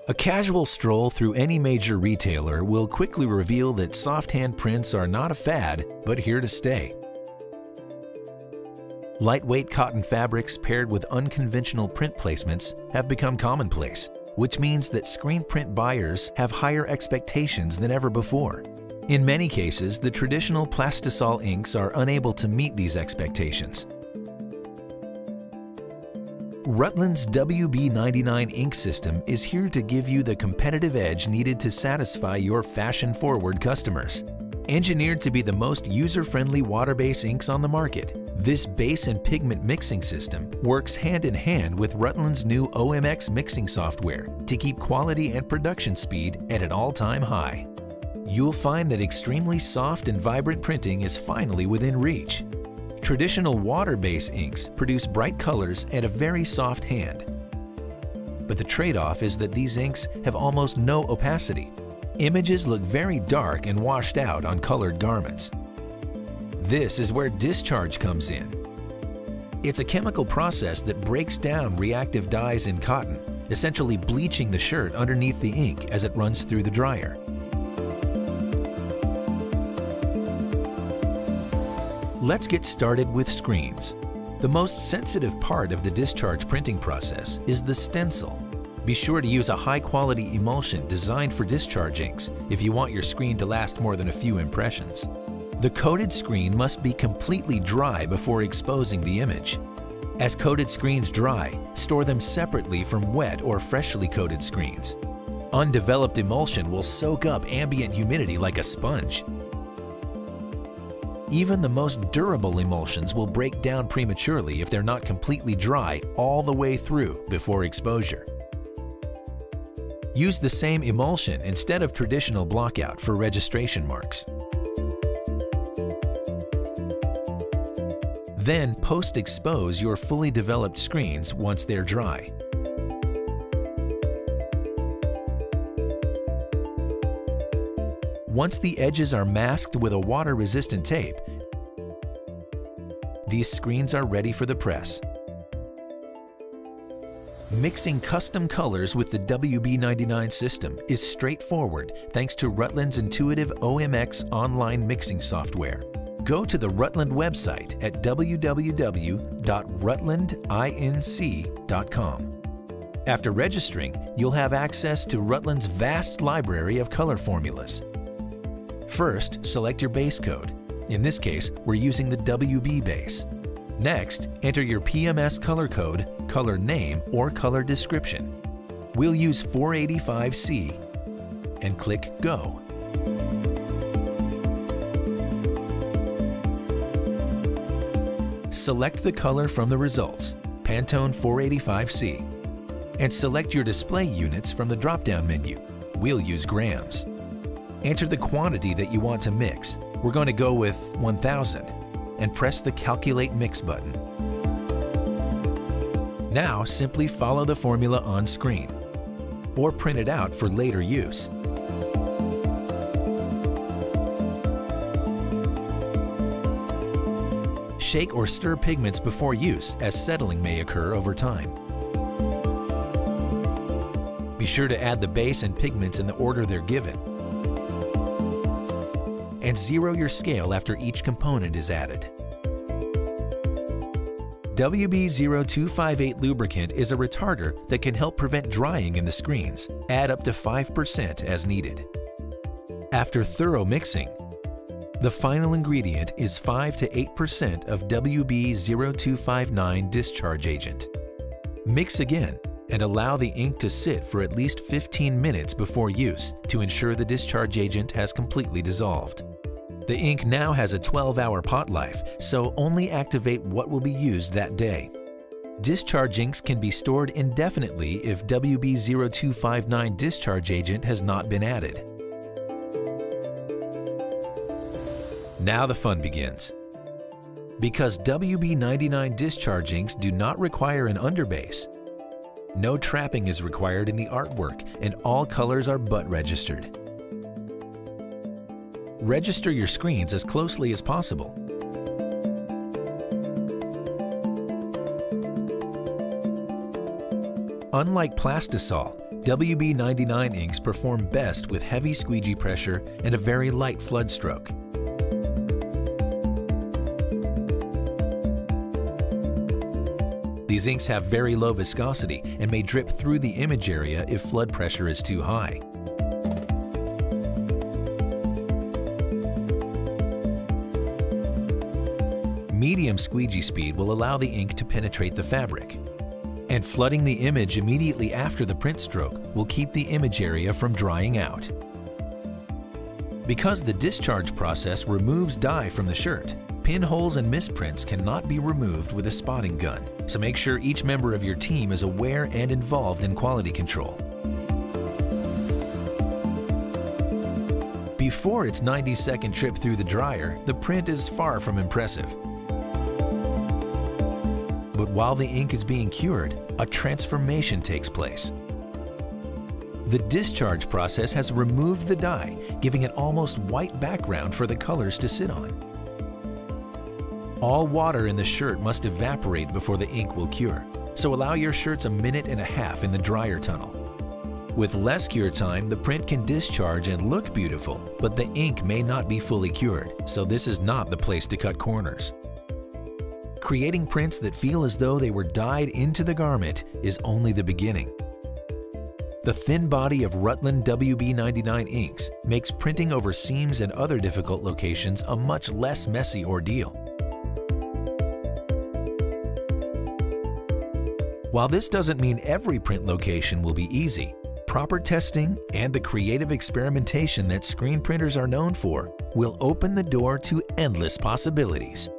A casual stroll through any major retailer will quickly reveal that soft hand prints are not a fad, but here to stay. Lightweight cotton fabrics paired with unconventional print placements have become commonplace, which means that screen print buyers have higher expectations than ever before. In many cases, the traditional plastisol inks are unable to meet these expectations. Rutland's WB99 ink system is here to give you the competitive edge needed to satisfy your fashion-forward customers. Engineered to be the most user-friendly water-based inks on the market, this base and pigment mixing system works hand-in-hand with Rutland's new OMX mixing software to keep quality and production speed at an all-time high. You'll find that extremely soft and vibrant printing is finally within reach. Traditional water-based inks produce bright colors and a very soft hand. But the trade-off is that these inks have almost no opacity. Images look very dark and washed out on colored garments. This is where Discharge comes in. It's a chemical process that breaks down reactive dyes in cotton, essentially bleaching the shirt underneath the ink as it runs through the dryer. Let's get started with screens. The most sensitive part of the discharge printing process is the stencil. Be sure to use a high-quality emulsion designed for discharge inks if you want your screen to last more than a few impressions. The coated screen must be completely dry before exposing the image. As coated screens dry, store them separately from wet or freshly coated screens. Undeveloped emulsion will soak up ambient humidity like a sponge. Even the most durable emulsions will break down prematurely if they're not completely dry all the way through before exposure. Use the same emulsion instead of traditional blockout for registration marks. Then post-expose your fully developed screens once they're dry. Once the edges are masked with a water-resistant tape, these screens are ready for the press. Mixing custom colors with the WB99 system is straightforward thanks to Rutland's intuitive OMX online mixing software. Go to the Rutland website at www.rutlandinc.com. After registering, you'll have access to Rutland's vast library of color formulas. First, select your base code. In this case, we're using the WB base. Next, enter your PMS color code, color name, or color description. We'll use 485C and click Go. Select the color from the results, Pantone 485C, and select your display units from the drop-down menu. We'll use grams. Enter the quantity that you want to mix. We're going to go with 1,000 and press the Calculate Mix button. Now simply follow the formula on screen or print it out for later use. Shake or stir pigments before use, as settling may occur over time. Be sure to add the base and pigments in the order they're given. And zero your scale after each component is added. WB0258 lubricant is a retarder that can help prevent drying in the screens. Add up to 5% as needed. After thorough mixing, the final ingredient is 5 to 8% of WB0259 discharge agent. Mix again and allow the ink to sit for at least 15 minutes before use to ensure the discharge agent has completely dissolved. The ink now has a 12-hour pot life, so only activate what will be used that day. Discharge inks can be stored indefinitely if WB0259 discharge agent has not been added. Now the fun begins. Because WB99 discharge inks do not require an underbase, no trapping is required in the artwork and all colors are butt registered. Register your screens as closely as possible. Unlike plastisol, WB99 inks perform best with heavy squeegee pressure and a very light flood stroke. These inks have very low viscosity and may drip through the image area if flood pressure is too high. Medium squeegee speed will allow the ink to penetrate the fabric, and flooding the image immediately after the print stroke will keep the image area from drying out. Because the discharge process removes dye from the shirt, pinholes and misprints cannot be removed with a spotting gun, so make sure each member of your team is aware and involved in quality control. Before its 90-second trip through the dryer, the print is far from impressive. But while the ink is being cured, a transformation takes place. The discharge process has removed the dye, giving an almost white background for the colors to sit on. All water in the shirt must evaporate before the ink will cure, so allow your shirts a minute and a half in the dryer tunnel. With less cure time, the print can discharge and look beautiful, but the ink may not be fully cured, so this is not the place to cut corners. Creating prints that feel as though they were dyed into the garment is only the beginning. The thin body of Rutland WB99 inks makes printing over seams and other difficult locations a much less messy ordeal. While this doesn't mean every print location will be easy, proper testing and the creative experimentation that screen printers are known for will open the door to endless possibilities.